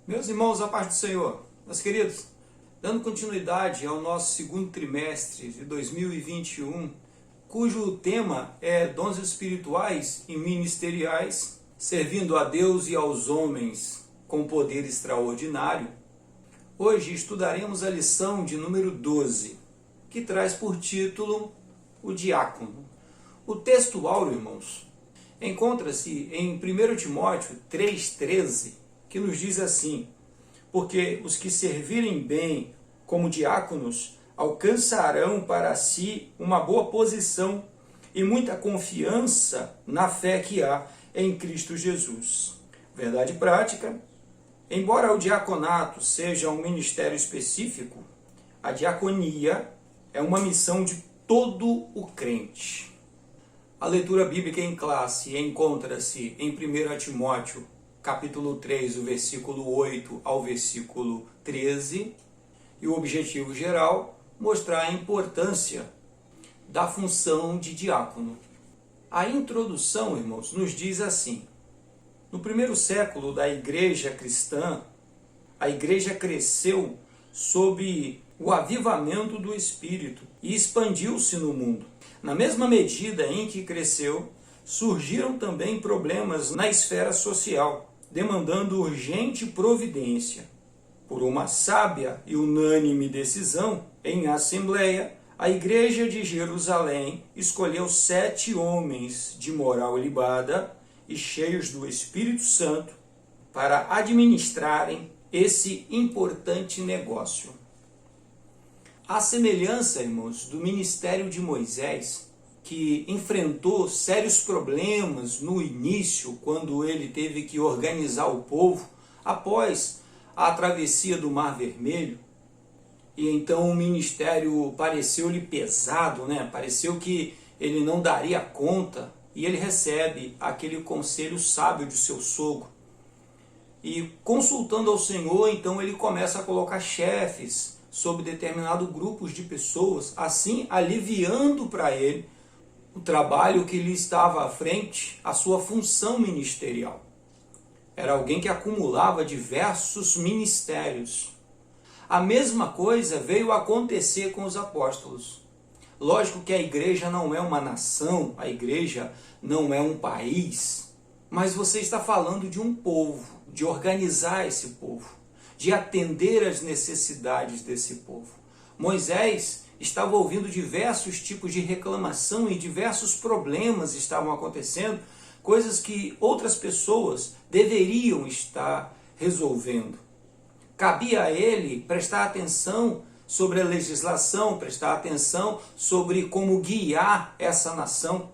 Meus irmãos, a paz do Senhor, meus queridos, dando continuidade ao nosso segundo trimestre de 2021, cujo tema é dons espirituais e ministeriais, servindo a Deus e aos homens com poder extraordinário, hoje estudaremos a lição de número 12, que traz por título o diácono. O texto áureo, irmãos, encontra-se em 1 Timóteo 3,13, que nos diz assim: porque os que servirem bem como diáconos alcançarão para si uma boa posição e muita confiança na fé que há em Cristo Jesus. Verdade prática: embora o diaconato seja um ministério específico, a diaconia é uma missão de todo o crente. A leitura bíblica em classe encontra-se em 1 Timóteo capítulo 3, o versículo 8 ao versículo 13, e o objetivo geral, mostrar a importância da função de diácono. A introdução, irmãos, nos diz assim: no primeiro século da igreja cristã, a igreja cresceu sob o avivamento do Espírito e expandiu-se no mundo. Na mesma medida em que cresceu, surgiram também problemas na esfera social, demandando urgente providência. Por uma sábia e unânime decisão, em assembleia, a igreja de Jerusalém escolheu 7 homens de moral ilibada e cheios do Espírito Santo para administrarem esse importante negócio. À semelhança, irmãos, do ministério de Moisés, que enfrentou sérios problemas no início, quando ele teve que organizar o povo após a travessia do Mar Vermelho, e então o ministério pareceu-lhe pesado, Pareceu que ele não daria conta, e ele recebe aquele conselho sábio de seu sogro. E consultando ao Senhor, então ele começa a colocar chefes sobre determinado grupo de pessoas, assim aliviando para ele o trabalho que lhe estava à frente, a sua função ministerial. Era alguém que acumulava diversos ministérios. A mesma coisa veio acontecer com os apóstolos. Lógico que a igreja não é uma nação, a igreja não é um país, mas você está falando de um povo, de organizar esse povo, de atender às necessidades desse povo. Moisés estava ouvindo diversos tipos de reclamação e diversos problemas estavam acontecendo, coisas que outras pessoas deveriam estar resolvendo. Cabia a ele prestar atenção sobre a legislação, prestar atenção sobre como guiar essa nação,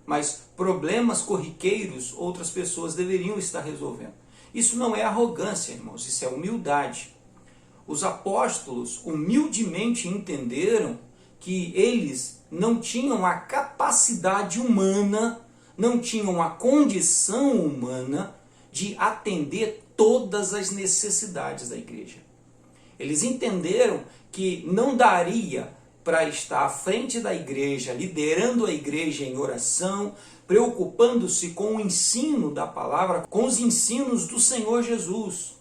mas problemas corriqueiros outras pessoas deveriam estar resolvendo. Isso não é arrogância, irmãos, isso é humildade. Os apóstolos humildemente entenderam que eles não tinham a capacidade humana, não tinham a condição humana de atender todas as necessidades da igreja. Eles entenderam que não daria para estar à frente da igreja, liderando a igreja em oração, preocupando-se com o ensino da palavra, com os ensinos do Senhor Jesus.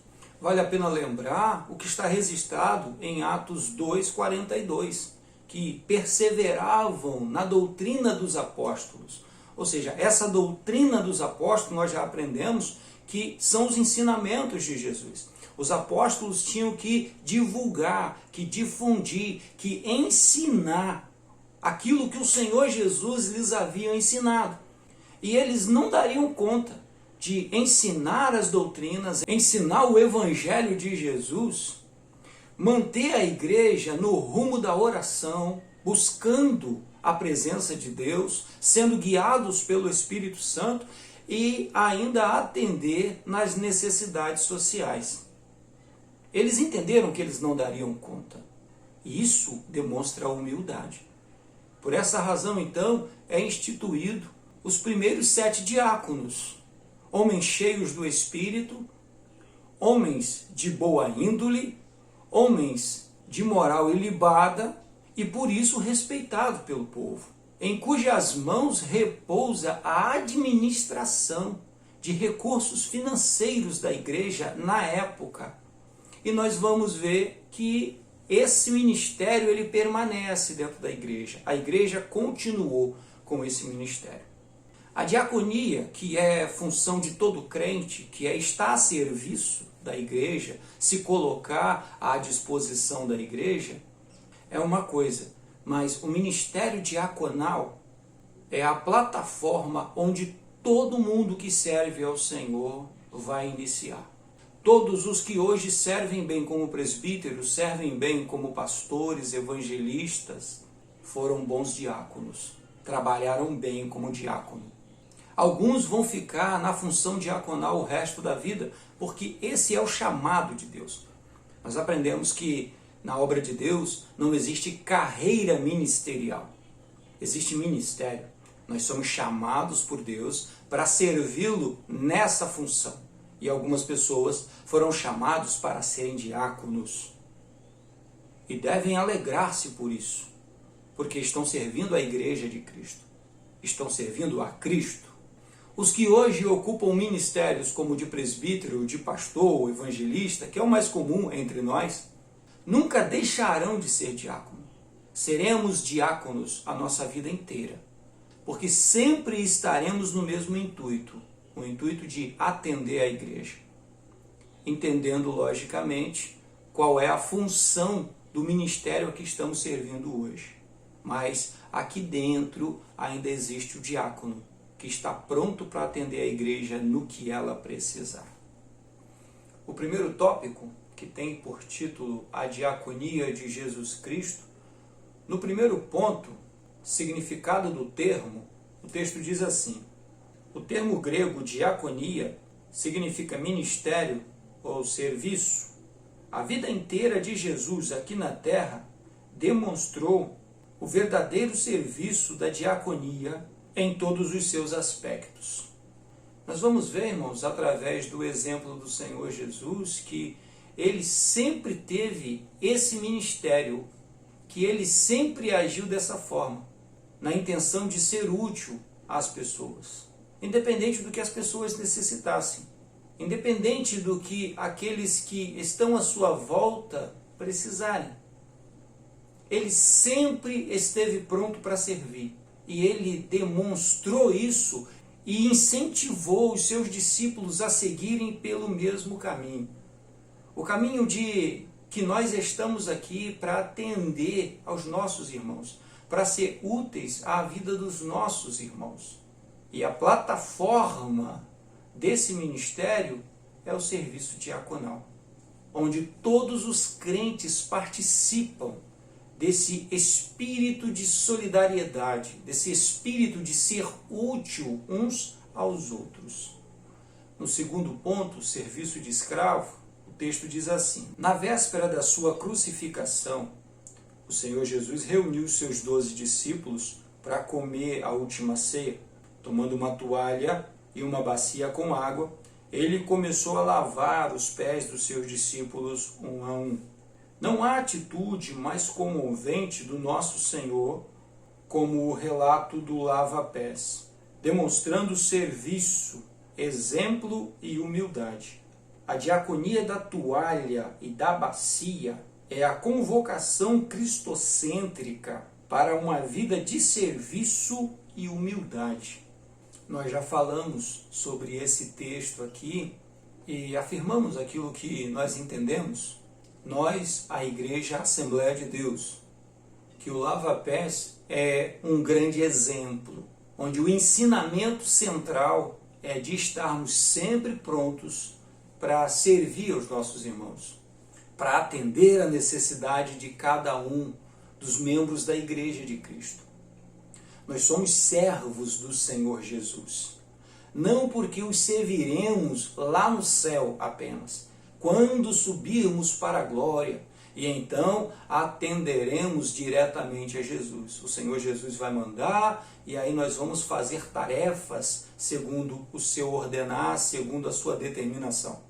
Vale a pena lembrar o que está registrado em Atos 2,42, que perseveravam na doutrina dos apóstolos. Ou seja, essa doutrina dos apóstolos nós já aprendemos que são os ensinamentos de Jesus. Os apóstolos tinham que divulgar, que difundir, que ensinar aquilo que o Senhor Jesus lhes havia ensinado. E eles não dariam conta de ensinar as doutrinas, ensinar o Evangelho de Jesus, manter a igreja no rumo da oração, buscando a presença de Deus, sendo guiados pelo Espírito Santo e ainda atender nas necessidades sociais. Eles entenderam que eles não dariam conta. E isso demonstra a humildade. Por essa razão, então, é instituído os primeiros 7 diáconos, homens cheios do Espírito, homens de boa índole, homens de moral ilibada e por isso respeitado pelo povo, em cujas mãos repousa a administração de recursos financeiros da igreja na época. E nós vamos ver que esse ministério ele permanece dentro da igreja. A igreja continuou com esse ministério. A diaconia, que é função de todo crente, que é estar a serviço da igreja, se colocar à disposição da igreja, é uma coisa. Mas o ministério diaconal é a plataforma onde todo mundo que serve ao Senhor vai iniciar. Todos os que hoje servem bem como presbíteros, servem bem como pastores, evangelistas, foram bons diáconos, trabalharam bem como diácono. Alguns vão ficar na função diaconal o resto da vida, porque esse é o chamado de Deus. Nós aprendemos que na obra de Deus não existe carreira ministerial, existe ministério. Nós somos chamados por Deus para servi-lo nessa função. E algumas pessoas foram chamados para serem diáconos. E devem alegrar-se por isso, porque estão servindo a igreja de Cristo. Estão servindo a Cristo. Os que hoje ocupam ministérios como de presbítero, de pastor ou evangelista, que é o mais comum entre nós, nunca deixarão de ser diácono. Seremos diáconos a nossa vida inteira, porque sempre estaremos no mesmo intuito, o intuito de atender a igreja, entendendo logicamente qual é a função do ministério a que estamos servindo hoje. Mas aqui dentro ainda existe o diácono, que está pronto para atender a igreja no que ela precisar. O primeiro tópico, que tem por título a diaconia de Jesus Cristo, no primeiro ponto, significado do termo, o texto diz assim: o termo grego diaconia significa ministério ou serviço. A vida inteira de Jesus aqui na terra demonstrou o verdadeiro serviço da diaconia em todos os seus aspectos. Nós vamos ver, irmãos, através do exemplo do Senhor Jesus, que ele sempre teve esse ministério, que ele sempre agiu dessa forma, na intenção de ser útil às pessoas, independente do que as pessoas necessitassem, independente do que aqueles que estão à sua volta precisarem. Ele sempre esteve pronto para servir, e ele demonstrou isso e incentivou os seus discípulos a seguirem pelo mesmo caminho. O caminho de que nós estamos aqui para atender aos nossos irmãos, para ser úteis à vida dos nossos irmãos. E a plataforma desse ministério é o serviço diaconal, onde todos os crentes participam desse espírito de solidariedade, desse espírito de ser útil uns aos outros. No segundo ponto, serviço de escravo, o texto diz assim: na véspera da sua crucificação, o Senhor Jesus reuniu seus 12 discípulos para comer a última ceia. Tomando uma toalha e uma bacia com água, ele começou a lavar os pés dos seus discípulos um a um. Não há atitude mais comovente do nosso Senhor como o relato do lava-pés, demonstrando serviço, exemplo e humildade. A diaconia da toalha e da bacia é a convocação cristocêntrica para uma vida de serviço e humildade. Nós já falamos sobre esse texto aqui e afirmamos aquilo que nós entendemos. Nós, a Igreja, a Assembleia de Deus, que o lava-pés é um grande exemplo, onde o ensinamento central é de estarmos sempre prontos para servir aos nossos irmãos, para atender a necessidade de cada um dos membros da Igreja de Cristo. Nós somos servos do Senhor Jesus, não porque os serviremos lá no céu apenas, quando subirmos para a glória, e então atenderemos diretamente a Jesus. O Senhor Jesus vai mandar, e aí nós vamos fazer tarefas segundo o seu ordenar, segundo a sua determinação.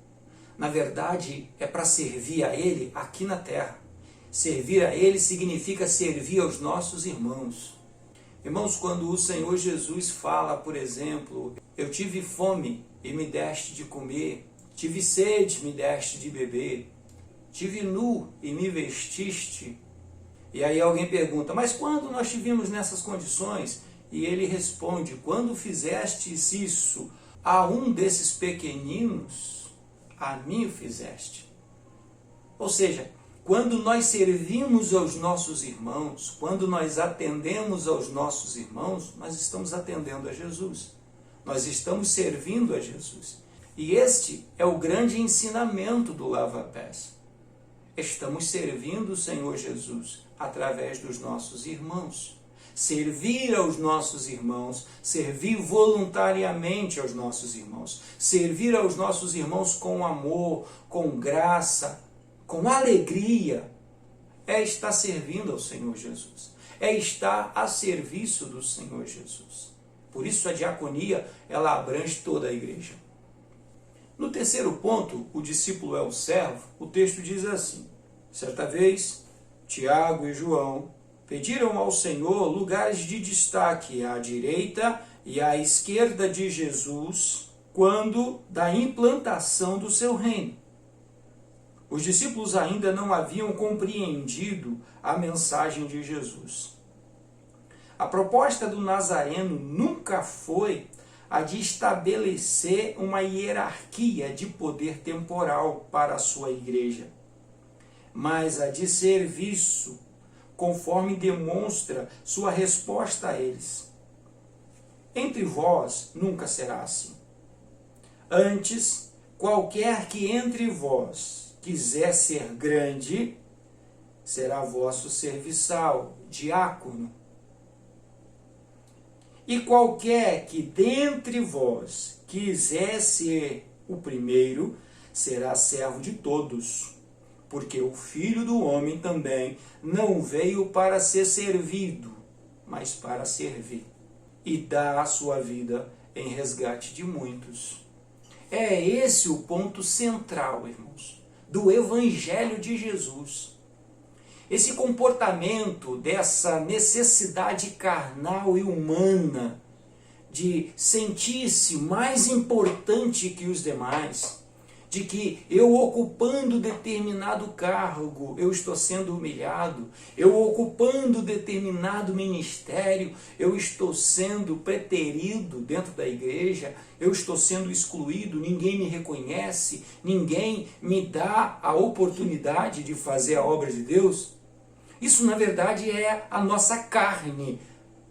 Na verdade, é para servir a Ele aqui na terra. Servir a Ele significa servir aos nossos irmãos. Irmãos, quando o Senhor Jesus fala, por exemplo, eu tive fome e me deste de comer, tive sede e me deste de beber, tive nu e me vestiste. E aí alguém pergunta, mas quando nós estivemos nessas condições? E ele responde, quando fizestes isso a um desses pequeninos, a mim o fizeste. Ou seja, quando nós servimos aos nossos irmãos, quando nós atendemos aos nossos irmãos, nós estamos atendendo a Jesus. Nós estamos servindo a Jesus. E este é o grande ensinamento do lava-pés. Estamos servindo o Senhor Jesus através dos nossos irmãos. Servir aos nossos irmãos, servir voluntariamente aos nossos irmãos, servir aos nossos irmãos com amor, com graça, com alegria, é estar servindo ao Senhor Jesus, é estar a serviço do Senhor Jesus. Por isso a diaconia, ela abrange toda a igreja. No terceiro ponto, o discípulo é o servo, o texto diz assim, certa vez, Tiago e João pediram ao Senhor lugares de destaque à direita e à esquerda de Jesus quando da implantação do seu reino. Os discípulos ainda não haviam compreendido a mensagem de Jesus. A proposta do Nazareno nunca foi a de estabelecer uma hierarquia de poder temporal para a sua igreja, mas a de serviço, conforme demonstra sua resposta a eles. Entre vós nunca será assim. Antes, qualquer que entre vós quiser ser grande, será vosso serviçal, diácono. E qualquer que dentre vós quiser ser o primeiro, será servo de todos. Porque o Filho do Homem também não veio para ser servido, mas para servir, e dar a sua vida em resgate de muitos. É esse o ponto central, irmãos, do Evangelho de Jesus. Esse comportamento dessa necessidade carnal e humana de sentir-se mais importante que os demais, de que eu ocupando determinado cargo, eu estou sendo humilhado, eu ocupando determinado ministério, eu estou sendo preterido dentro da igreja, eu estou sendo excluído, ninguém me reconhece, ninguém me dá a oportunidade de fazer a obra de Deus. Isso, na verdade, é a nossa carne,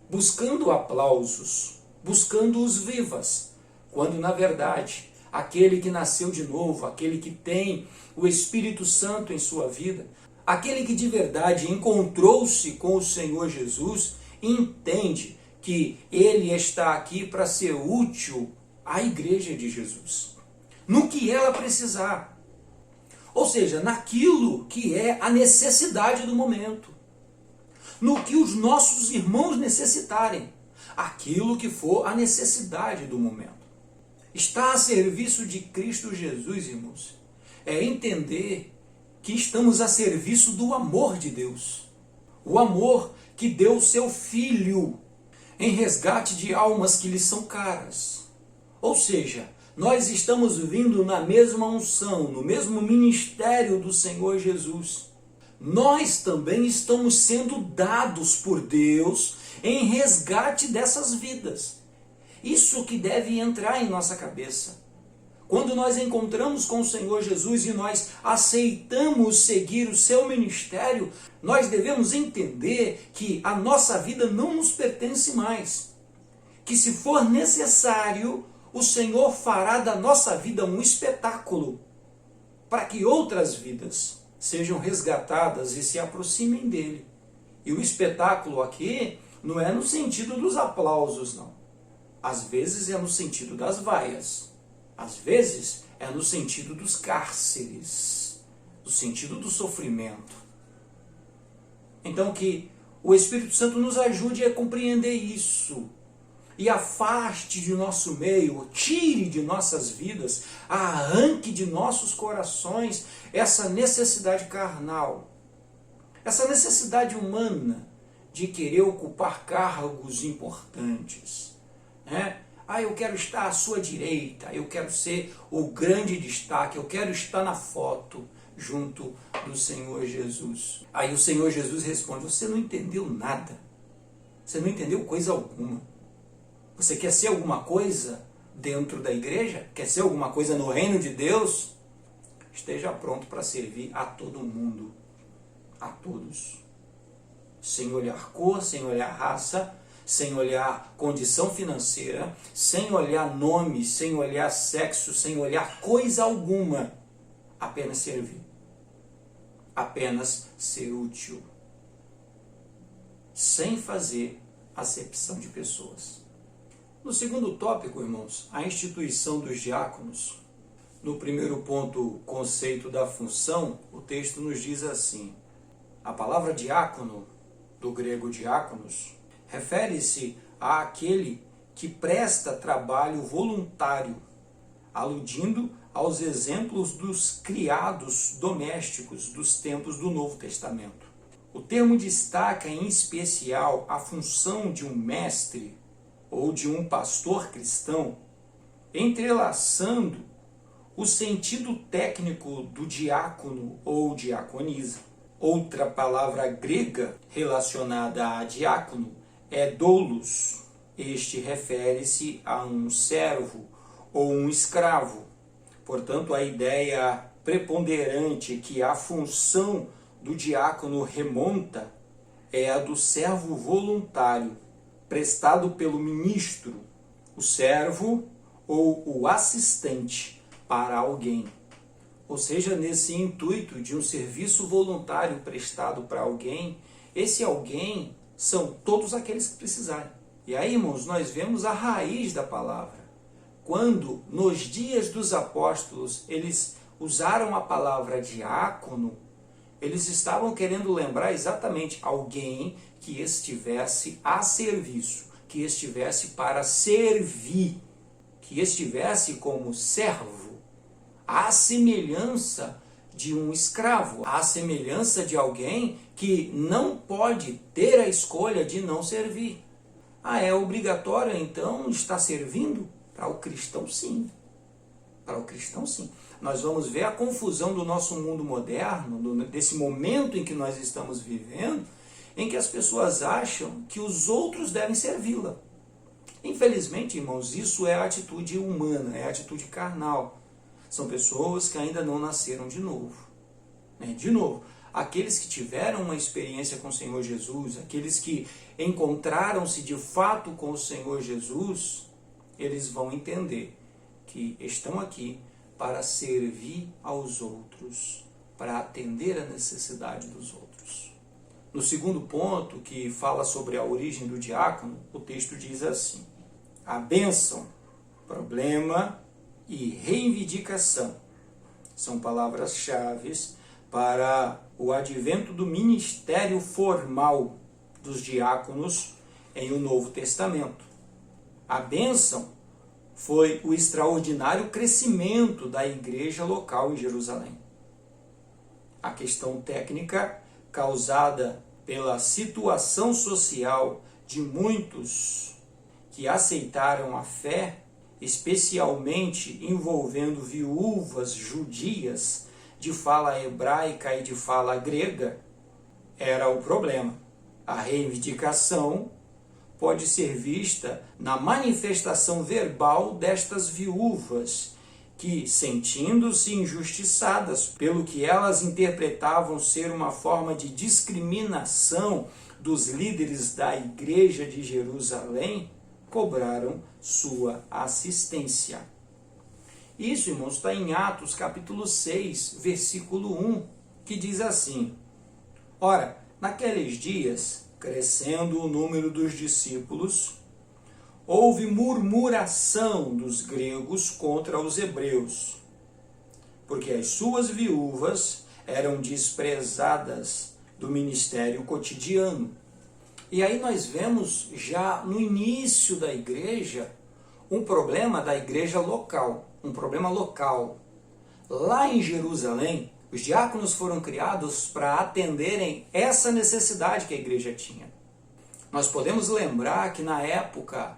buscando aplausos, buscando os vivas, quando, na verdade, aquele que nasceu de novo, aquele que tem o Espírito Santo em sua vida, aquele que de verdade encontrou-se com o Senhor Jesus, entende que ele está aqui para ser útil à igreja de Jesus, no que ela precisar. Ou seja, naquilo que é a necessidade do momento, no que os nossos irmãos necessitarem, aquilo que for a necessidade do momento. Estar a serviço de Cristo Jesus, irmãos, é entender que estamos a serviço do amor de Deus. O amor que deu o seu Filho em resgate de almas que lhe são caras. Ou seja, nós estamos vindo na mesma unção, no mesmo ministério do Senhor Jesus. Nós também estamos sendo dados por Deus em resgate dessas vidas. Isso que deve entrar em nossa cabeça. Quando nós encontramos com o Senhor Jesus e nós aceitamos seguir o seu ministério, nós devemos entender que a nossa vida não nos pertence mais. Que se for necessário, o Senhor fará da nossa vida um espetáculo para que outras vidas sejam resgatadas e se aproximem dele. E o espetáculo aqui não é no sentido dos aplausos, não. Às vezes é no sentido das vaias. Às vezes é no sentido dos cárceres, no sentido do sofrimento. Então que o Espírito Santo nos ajude a compreender isso. E afaste de nosso meio, tire de nossas vidas, arranque de nossos corações essa necessidade carnal, essa necessidade humana de querer ocupar cargos importantes, né? Eu quero estar à sua direita, eu quero ser o grande destaque, eu quero estar na foto junto do Senhor Jesus. Aí o Senhor Jesus responde: você não entendeu nada, você não entendeu coisa alguma. Você quer ser alguma coisa dentro da igreja? Quer ser alguma coisa no reino de Deus? Esteja pronto para servir a todo mundo, a todos, sem olhar cor, sem olhar raça, sem olhar condição financeira, sem olhar nome, sem olhar sexo, sem olhar coisa alguma, apenas servir, apenas ser útil, sem fazer acepção de pessoas. No segundo tópico, irmãos, a instituição dos diáconos. No primeiro ponto, conceito da função, o texto nos diz assim: a palavra diácono, do grego diáconos, refere-se àquele que presta trabalho voluntário, aludindo aos exemplos dos criados domésticos dos tempos do Novo Testamento. O termo destaca em especial a função de um mestre ou de um pastor cristão, entrelaçando o sentido técnico do diácono ou diaconisa. Outra palavra grega relacionada a diácono é doulos. Este refere-se a um servo ou um escravo. Portanto, a ideia preponderante que a função do diácono remonta é a do servo voluntário, prestado pelo ministro, o servo ou o assistente para alguém. Ou seja, nesse intuito de um serviço voluntário prestado para alguém, esse alguém são todos aqueles que precisarem. E aí, irmãos, nós vemos a raiz da palavra. Quando, nos dias dos apóstolos, eles usaram a palavra diácono, eles estavam querendo lembrar exatamente alguém que estivesse a serviço, que estivesse para servir, que estivesse como servo, à semelhança de um escravo, à semelhança de alguém que não pode ter a escolha de não servir. É obrigatório então estar servindo? Para o cristão, sim. Para o cristão, sim. Nós vamos ver a confusão do nosso mundo moderno, desse momento em que nós estamos vivendo, em que as pessoas acham que os outros devem servi-la. Infelizmente, irmãos, isso é a atitude humana, é a atitude carnal. São pessoas que ainda não nasceram de novo. De novo, aqueles que tiveram uma experiência com o Senhor Jesus, aqueles que encontraram-se de fato com o Senhor Jesus, eles vão entender que estão aqui para servir aos outros, para atender a necessidade dos outros. No segundo ponto, que fala sobre a origem do diácono, o texto diz assim: a bênção, problema e reivindicação são palavras-chave para o advento do ministério formal dos diáconos em o Novo Testamento. A bênção foi o extraordinário crescimento da igreja local em Jerusalém. A questão técnica, causada pela situação social de muitos que aceitaram a fé, especialmente envolvendo viúvas judias de fala hebraica e de fala grega, era o problema. A reivindicação pode ser vista na manifestação verbal destas viúvas, que, sentindo-se injustiçadas pelo que elas interpretavam ser uma forma de discriminação dos líderes da igreja de Jerusalém, cobraram sua assistência. Isso, irmãos, está em Atos capítulo 6, versículo 1, que diz assim: ora, naqueles dias, crescendo o número dos discípulos, houve murmuração dos gregos contra os hebreus, porque as suas viúvas eram desprezadas do ministério cotidiano. E aí nós vemos já no início da igreja um problema da igreja local, um problema local. Lá em Jerusalém, os diáconos foram criados para atenderem essa necessidade que a igreja tinha. Nós podemos lembrar que na época,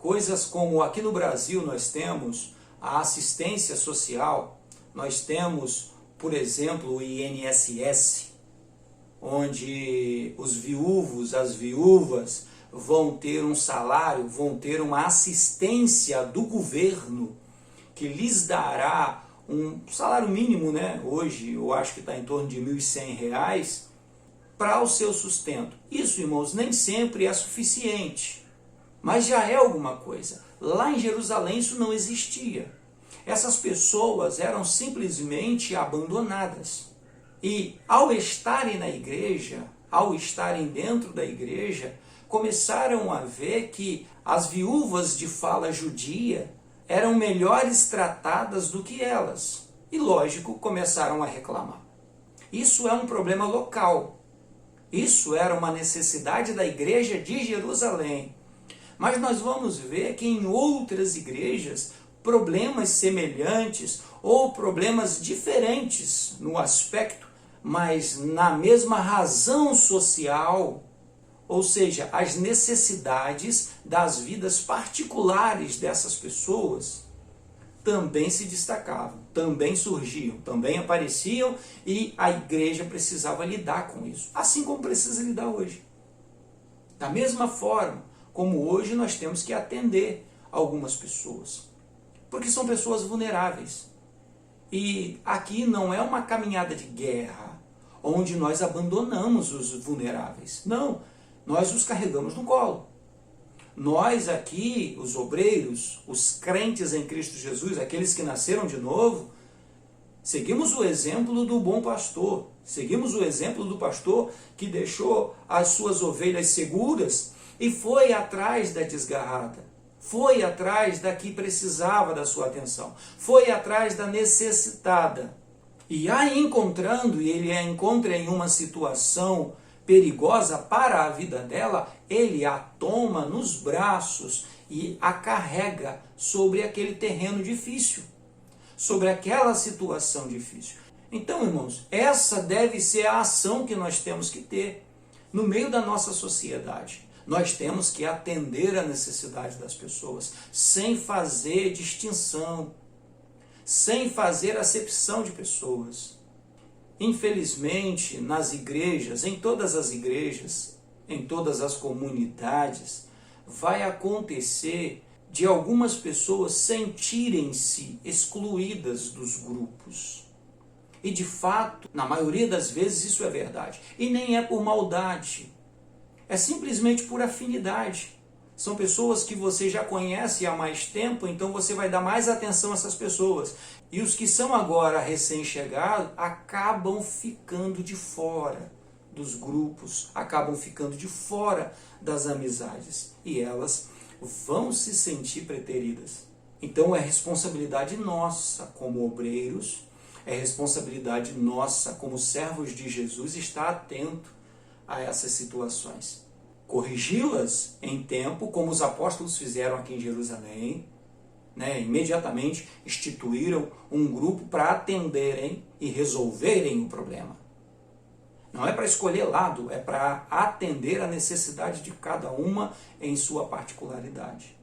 coisas como aqui no Brasil nós temos a assistência social, nós temos, por exemplo, o INSS, onde os viúvos, as viúvas vão ter um salário, vão ter uma assistência do governo que lhes dará um salário mínimo, né? Hoje eu acho que está em torno de R$ 1.100 para o seu sustento. Isso, irmãos, nem sempre é suficiente, mas já é alguma coisa. Lá em Jerusalém isso não existia. Essas pessoas eram simplesmente abandonadas. E ao estarem na igreja, ao estarem dentro da igreja, começaram a ver que as viúvas de fala judia eram melhores tratadas do que elas. E, lógico, começaram a reclamar. Isso é um problema local. Isso era uma necessidade da igreja de Jerusalém. Mas nós vamos ver que em outras igrejas, problemas semelhantes ou problemas diferentes no aspecto, mas na mesma razão social, ou seja, as necessidades das vidas particulares dessas pessoas, também se destacavam, também surgiam, também apareciam e a igreja precisava lidar com isso, assim como precisa lidar hoje. Da mesma forma como hoje nós temos que atender algumas pessoas, porque são pessoas vulneráveis. E aqui não é uma caminhada de guerra, onde nós abandonamos os vulneráveis. Não, nós os carregamos no colo. Nós aqui, os obreiros, os crentes em Cristo Jesus, aqueles que nasceram de novo, seguimos o exemplo do bom pastor, seguimos o exemplo do pastor que deixou as suas ovelhas seguras e foi atrás da desgarrada, foi atrás da que precisava da sua atenção, foi atrás da necessitada. E a encontrando, e ele a encontra em uma situação perigosa para a vida dela, ele a toma nos braços e a carrega sobre aquele terreno difícil, sobre aquela situação difícil. Então, irmãos, essa deve ser a ação que nós temos que ter no meio da nossa sociedade. Nós temos que atender a necessidade das pessoas, sem fazer distinção, sem fazer acepção de pessoas. Infelizmente, nas igrejas, em todas as igrejas, em todas as comunidades, vai acontecer de algumas pessoas sentirem-se excluídas dos grupos. E de fato, na maioria das vezes isso é verdade. E nem é por maldade, é simplesmente por afinidade. São pessoas que você já conhece há mais tempo, então você vai dar mais atenção a essas pessoas. E os que são agora recém-chegados acabam ficando de fora dos grupos, acabam ficando de fora das amizades. E elas vão se sentir preteridas. Então é responsabilidade nossa como obreiros, é responsabilidade nossa como servos de Jesus estar atento a essas situações. Corrigi-las em tempo, como os apóstolos fizeram aqui em Jerusalém, imediatamente instituíram um grupo para atenderem e resolverem o problema. Não é para escolher lado, é para atender a necessidade de cada uma em sua particularidade.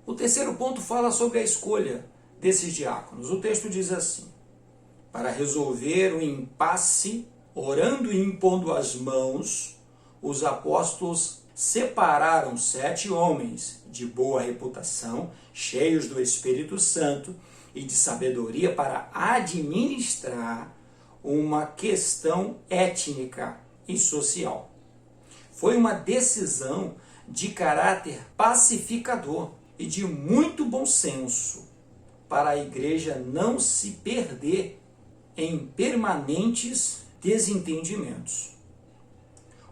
O terceiro ponto fala sobre a escolha desses diáconos. O texto diz assim: para resolver o impasse, orando e impondo as mãos, os apóstolos separaram 7 homens de boa reputação, cheios do Espírito Santo e de sabedoria para administrar uma questão étnica e social. Foi uma decisão de caráter pacificador e de muito bom senso para a igreja não se perder em permanentes desentendimentos.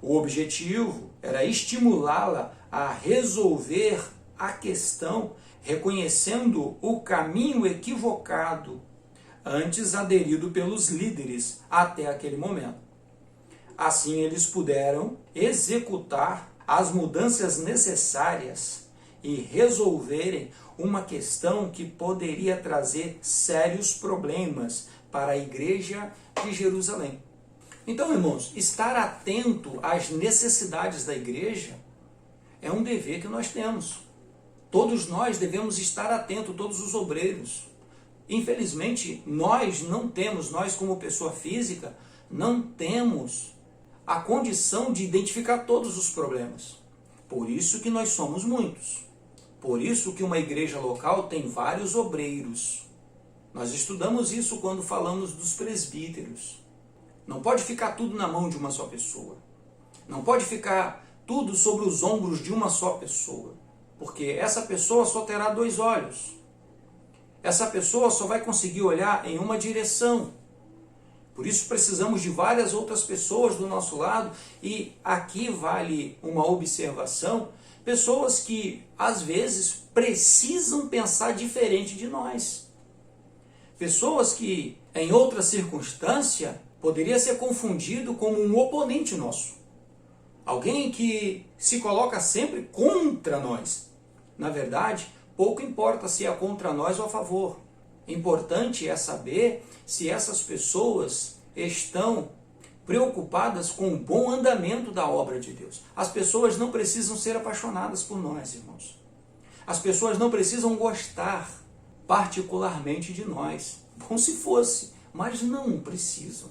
O objetivo era estimulá-la a resolver a questão reconhecendo o caminho equivocado antes aderido pelos líderes até aquele momento. Assim eles puderam executar as mudanças necessárias e resolverem uma questão que poderia trazer sérios problemas para a igreja de Jerusalém. Então, irmãos, estar atento às necessidades da igreja É um dever que nós temos. Todos nós devemos estar atentos, todos os obreiros. Infelizmente, nós como pessoa física, não temos a condição de identificar todos os problemas. Por isso que nós somos muitos. Por isso que uma igreja local tem vários obreiros. Nós estudamos isso quando falamos dos presbíteros. Não pode ficar tudo na mão de uma só pessoa. Não pode ficar tudo sobre os ombros de uma só pessoa. Porque essa pessoa só terá 2 olhos. Essa pessoa só vai conseguir olhar em uma direção. Por isso precisamos de várias outras pessoas do nosso lado. E aqui vale uma observação. Pessoas que, às vezes, precisam pensar diferente de nós. Pessoas que, em outra circunstância, poderia ser confundido como um oponente nosso. Alguém que se coloca sempre contra nós. Na verdade, pouco importa se é contra nós ou a favor. Importante é saber se essas pessoas estão preocupadas com o bom andamento da obra de Deus. As pessoas não precisam ser apaixonadas por nós, irmãos. As pessoas não precisam gostar particularmente de nós. Bom se fosse, mas não precisam.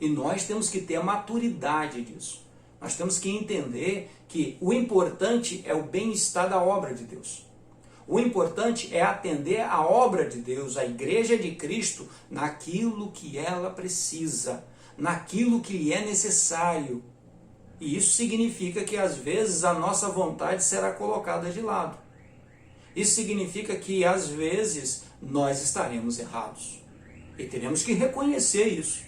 E nós temos que ter a maturidade disso. Nós temos que entender que o importante é o bem-estar da obra de Deus. O importante é atender a obra de Deus, a Igreja de Cristo, naquilo que ela precisa, naquilo que lhe é necessário. E isso significa que às vezes a nossa vontade será colocada de lado. Isso significa que às vezes nós estaremos errados. E teremos que reconhecer isso.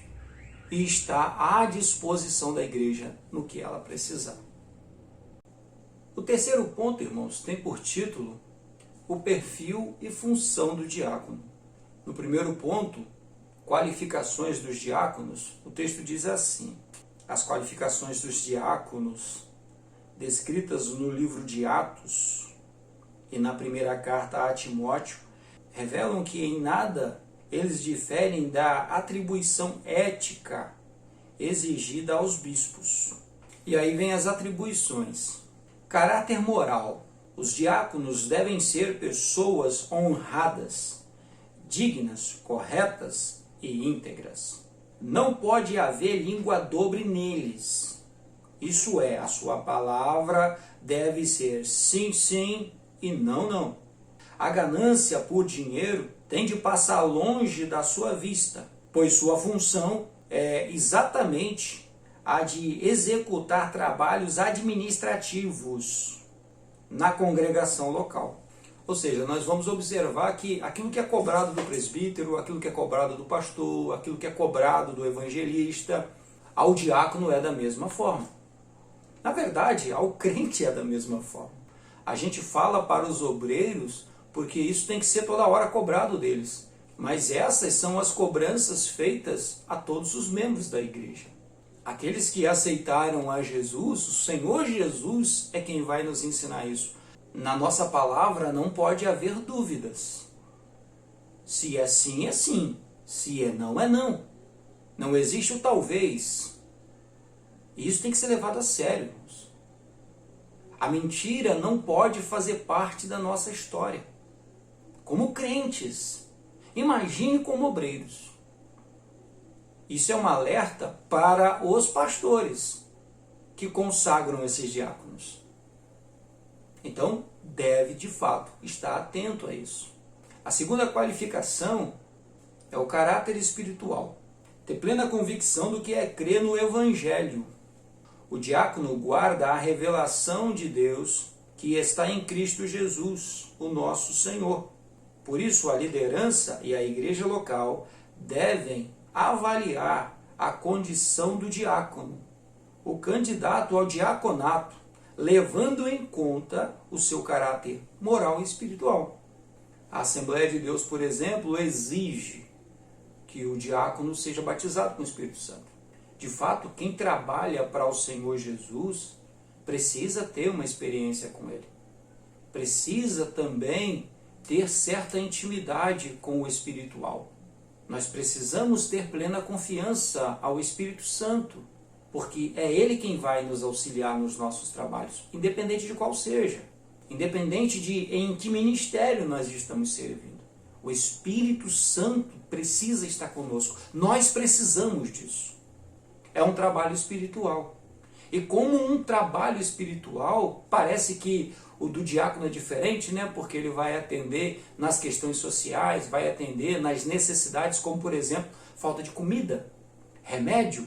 E estar à disposição da igreja no que ela precisar. O terceiro ponto, irmãos, tem por título o perfil e função do diácono. No primeiro ponto, qualificações dos diáconos, o texto diz assim: as qualificações dos diáconos, descritas no livro de Atos e na primeira carta a Timóteo, revelam que em nada eles diferem da atribuição ética exigida aos bispos. E aí vem as atribuições. Caráter moral. Os diáconos devem ser pessoas honradas, dignas, corretas e íntegras. Não pode haver língua dobre neles. Isso é, a sua palavra deve ser sim, sim e não, não. A ganância por dinheiro tem de passar longe da sua vista, pois sua função é exatamente a de executar trabalhos administrativos na congregação local. Ou seja, nós vamos observar que aquilo que é cobrado do presbítero, aquilo que é cobrado do pastor, aquilo que é cobrado do evangelista, ao diácono é da mesma forma. Na verdade, ao crente é da mesma forma. A gente fala para os obreiros porque isso tem que ser toda hora cobrado deles. Mas essas são as cobranças feitas a todos os membros da igreja. Aqueles que aceitaram a Jesus, o Senhor Jesus é quem vai nos ensinar isso. Na nossa palavra não pode haver dúvidas. Se é sim, é sim. Se é não, é não. Não existe o talvez. E isso tem que ser levado a sério, irmãos. A mentira não pode fazer parte da nossa história. Como crentes, imagine como obreiros. Isso é um alerta para os pastores que consagram esses diáconos. Então, deve de fato estar atento a isso. A segunda qualificação é o caráter espiritual. Ter plena convicção do que é crer no Evangelho. O diácono guarda a revelação de Deus que está em Cristo Jesus, o nosso Senhor. Por isso, a liderança e a igreja local devem avaliar a condição do diácono, o candidato ao diaconato, levando em conta o seu caráter moral e espiritual. A Assembleia de Deus, por exemplo, exige que o diácono seja batizado com o Espírito Santo. De fato, quem trabalha para o Senhor Jesus precisa ter uma experiência com Ele. Precisa também ter certa intimidade com o espiritual. Nós precisamos ter plena confiança ao Espírito Santo. porque é Ele quem vai nos auxiliar nos nossos trabalhos, independente de qual seja, independente de em que ministério nós estamos servindo. O Espírito Santo precisa estar conosco, nós precisamos disso. É um trabalho espiritual. E como um trabalho espiritual, parece que o do diácono é diferente, né? Porque ele vai atender nas questões sociais, vai atender nas necessidades, como por exemplo, falta de comida, remédio.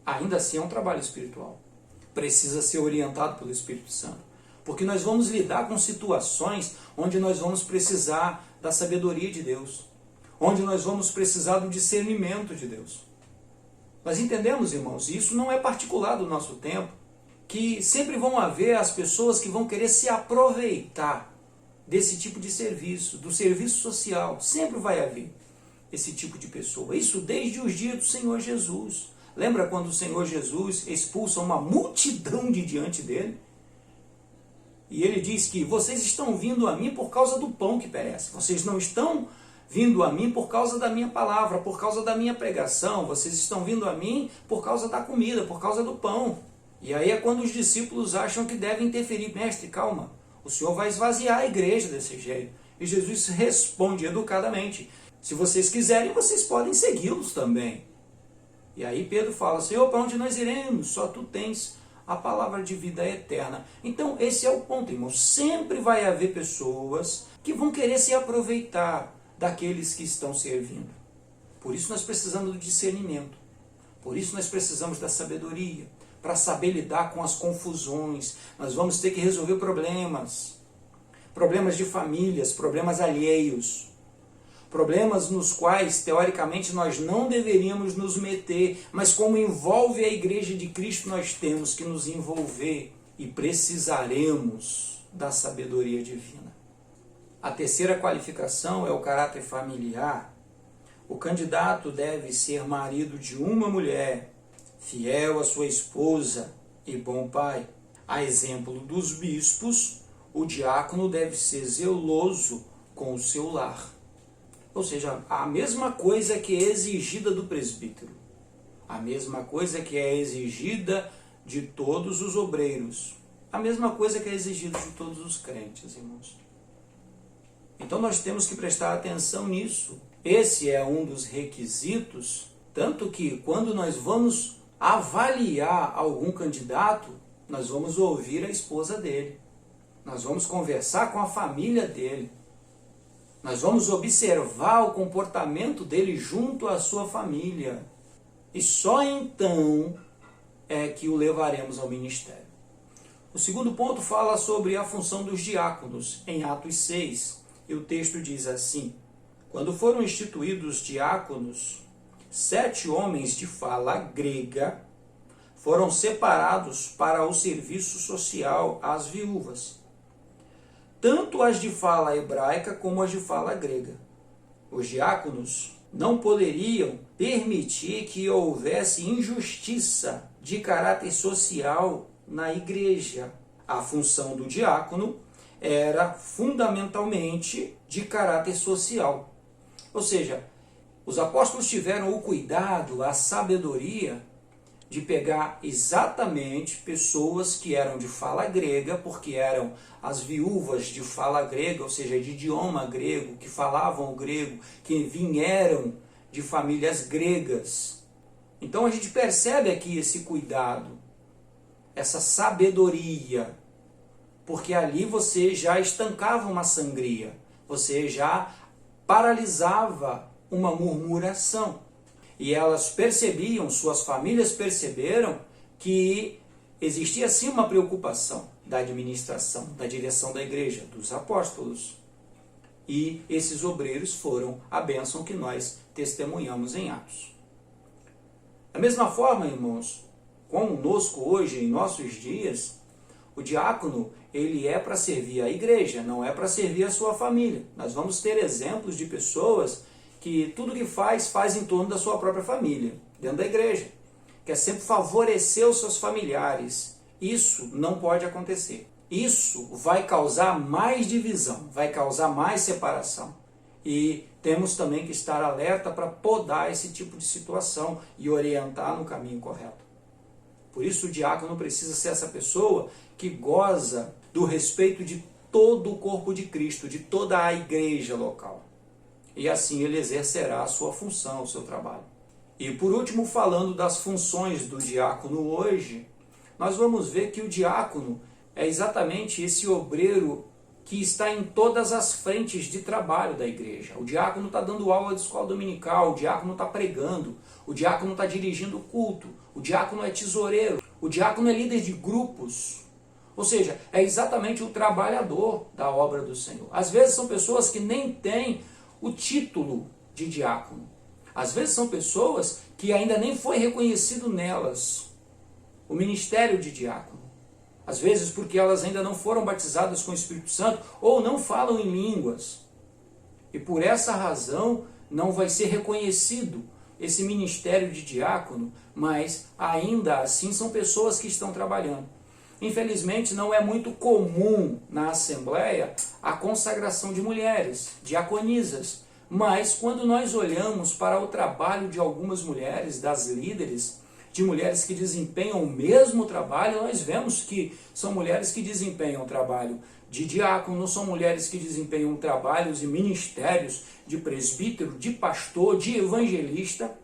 Ainda assim é um trabalho espiritual. Precisa ser orientado pelo Espírito Santo. Porque nós vamos lidar com situações onde nós vamos precisar da sabedoria de Deus. Onde nós vamos precisar do discernimento de Deus. Nós entendemos, irmãos, e isso não é particular do nosso tempo, que sempre vão haver as pessoas que vão querer se aproveitar desse tipo de serviço, do serviço social. Sempre vai haver esse tipo de pessoa. Isso desde os dias do Senhor Jesus. Lembra quando o Senhor Jesus expulsa uma multidão de diante dele? E ele diz que vocês estão vindo a mim por causa do pão que perece. Vocês não estão vindo a mim por causa da minha palavra, por causa da minha pregação. Vocês estão vindo a mim por causa da comida, por causa do pão. E aí é quando os discípulos acham que devem interferir. Mestre, calma, o Senhor vai esvaziar a igreja desse jeito. E Jesus responde educadamente: se vocês quiserem, vocês podem segui-los também. E aí Pedro fala: Senhor, para onde nós iremos? Só tu tens a palavra de vida eterna. Então esse é o ponto, irmão. Sempre vai haver pessoas que vão querer se aproveitar daqueles que estão servindo. Por isso nós precisamos do discernimento. Por isso nós precisamos da sabedoria, para saber lidar com as confusões. Nós vamos ter que resolver problemas. Problemas de famílias, problemas alheios. Problemas nos quais, teoricamente, nós não deveríamos nos meter, mas como envolve a Igreja de Cristo, nós temos que nos envolver e precisaremos da sabedoria divina. A terceira qualificação é o caráter familiar. O candidato deve ser marido de uma mulher, fiel à sua esposa e bom pai. A exemplo dos bispos, o diácono deve ser zeloso com o seu lar. Ou seja, a mesma coisa que é exigida do presbítero, a mesma coisa que é exigida de todos os obreiros, a mesma coisa que é exigida de todos os crentes, irmãos. Então nós temos que prestar atenção nisso. Esse é um dos requisitos, tanto que quando nós vamos avaliar algum candidato, nós vamos ouvir a esposa dele, nós vamos conversar com a família dele, nós vamos observar o comportamento dele junto à sua família. E só então é que o levaremos ao ministério. O segundo ponto fala sobre a função dos diáconos, em Atos 6. E o texto diz assim: quando foram instituídos diáconos, 7 homens de fala grega foram separados para o serviço social às viúvas, tanto as de fala hebraica como as de fala grega. Os diáconos não poderiam permitir que houvesse injustiça de caráter social na igreja. A função do diácono era fundamentalmente de caráter social. Ou seja, os apóstolos tiveram o cuidado, a sabedoria de pegar exatamente pessoas que eram de fala grega, porque eram as viúvas de fala grega, ou seja, de idioma grego, que falavam o grego, que vieram de famílias gregas. Então a gente percebe aqui esse cuidado, essa sabedoria, porque ali você já estancava uma sangria, você já paralisava uma murmuração. E elas percebiam, suas famílias perceberam que existia sim uma preocupação da administração, da direção da igreja, dos apóstolos. E esses obreiros foram a bênção que nós testemunhamos em Atos. Da mesma forma, irmãos, conosco hoje, em nossos dias, o diácono, ele é para servir a igreja, não é para servir a sua família. Nós vamos ter exemplos de pessoas que tudo que faz em torno da sua própria família, dentro da igreja. Quer sempre favorecer os seus familiares. Isso não pode acontecer. Isso vai causar mais divisão, vai causar mais separação. E temos também que estar alerta para podar esse tipo de situação e orientar no caminho correto. Por isso o diácono precisa ser essa pessoa que goza do respeito de todo o corpo de Cristo, de toda a igreja local. E assim ele exercerá a sua função, o seu trabalho. E por último, falando das funções do diácono hoje, nós vamos ver que o diácono é exatamente esse obreiro que está em todas as frentes de trabalho da igreja. O diácono está dando aula de escola dominical, o diácono está pregando, o diácono está dirigindo o culto, o diácono é tesoureiro, o diácono é líder de grupos. Ou seja, é exatamente o trabalhador da obra do Senhor. Às vezes são pessoas que nem têm o título de diácono. Às vezes são pessoas que ainda nem foi reconhecido nelas o ministério de diácono. Às vezes porque elas ainda não foram batizadas com o Espírito Santo ou não falam em línguas. E por essa razão não vai ser reconhecido esse ministério de diácono, mas ainda assim são pessoas que estão trabalhando. Infelizmente não é muito comum na Assembleia a consagração de mulheres, diaconisas. Mas quando nós olhamos para o trabalho de algumas mulheres, das líderes, de mulheres que desempenham o mesmo trabalho, nós vemos que são mulheres que desempenham o trabalho de diácono, são mulheres que desempenham trabalhos e ministérios de presbítero, de pastor, de evangelista,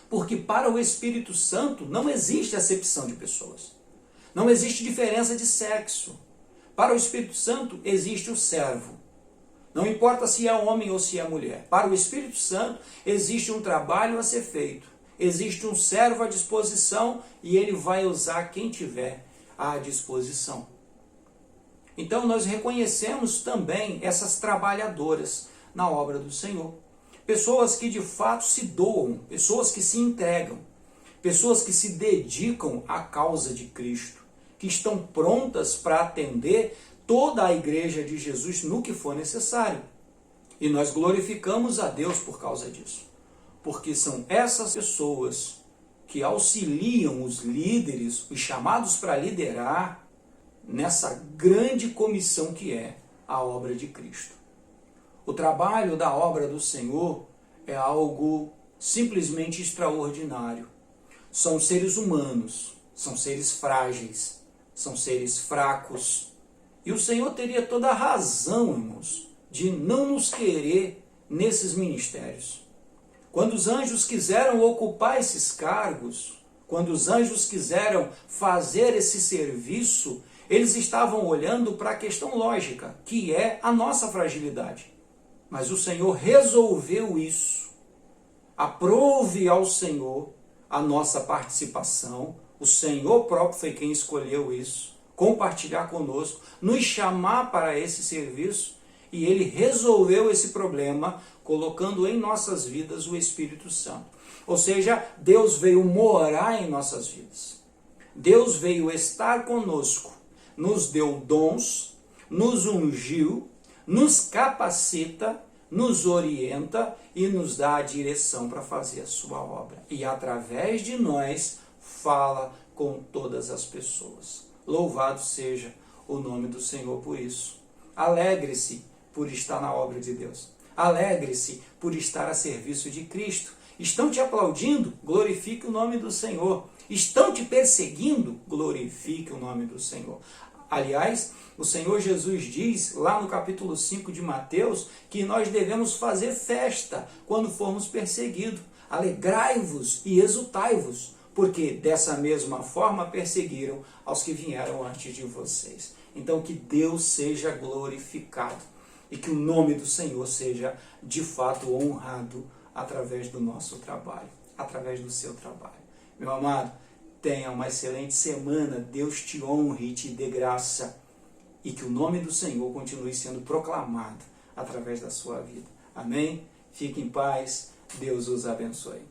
porque para o Espírito Santo não existe acepção de pessoas, não existe diferença de sexo. Para o Espírito Santo existe o servo. Não importa se é homem ou se é mulher. Para o Espírito Santo existe um trabalho a ser feito. Existe um servo à disposição e ele vai usar quem tiver à disposição. Então nós reconhecemos também essas trabalhadoras na obra do Senhor. Pessoas que de fato se doam, pessoas que se entregam, pessoas que se dedicam à causa de Cristo, que estão prontas para atender toda a igreja de Jesus no que for necessário. E nós glorificamos a Deus por causa disso. Porque são essas pessoas que auxiliam os líderes, os chamados para liderar, nessa grande comissão que é a obra de Cristo. O trabalho da obra do Senhor é algo simplesmente extraordinário. São seres humanos, são seres frágeis, são seres fracos. E o Senhor teria toda a razão, irmãos, de não nos querer nesses ministérios. Quando os anjos quiseram ocupar esses cargos, quando os anjos quiseram fazer esse serviço, eles estavam olhando para a questão lógica, que é a nossa fragilidade. Mas o Senhor resolveu isso. Aprove ao Senhor a nossa participação. O Senhor próprio foi quem escolheu isso. Compartilhar conosco, nos chamar para esse serviço, e Ele resolveu esse problema colocando em nossas vidas o Espírito Santo. Ou seja, Deus veio morar em nossas vidas. Deus veio estar conosco, nos deu dons, nos ungiu, nos capacita, nos orienta e nos dá a direção para fazer a sua obra. E através de nós, fala com todas as pessoas. Louvado seja o nome do Senhor por isso. Alegre-se por estar na obra de Deus. Alegre-se por estar a serviço de Cristo. Estão te aplaudindo? Glorifique o nome do Senhor. Estão te perseguindo? Glorifique o nome do Senhor. Aliás, o Senhor Jesus diz lá no capítulo 5 de Mateus que nós devemos fazer festa quando formos perseguidos. Alegrai-vos e exultai-vos, porque dessa mesma forma perseguiram aos que vieram antes de vocês. Então que Deus seja glorificado e que o nome do Senhor seja de fato honrado através do nosso trabalho, através do seu trabalho. Meu amado, tenha uma excelente semana, Deus te honre e te dê graça e que o nome do Senhor continue sendo proclamado através da sua vida. Amém? Fique em paz, Deus os abençoe.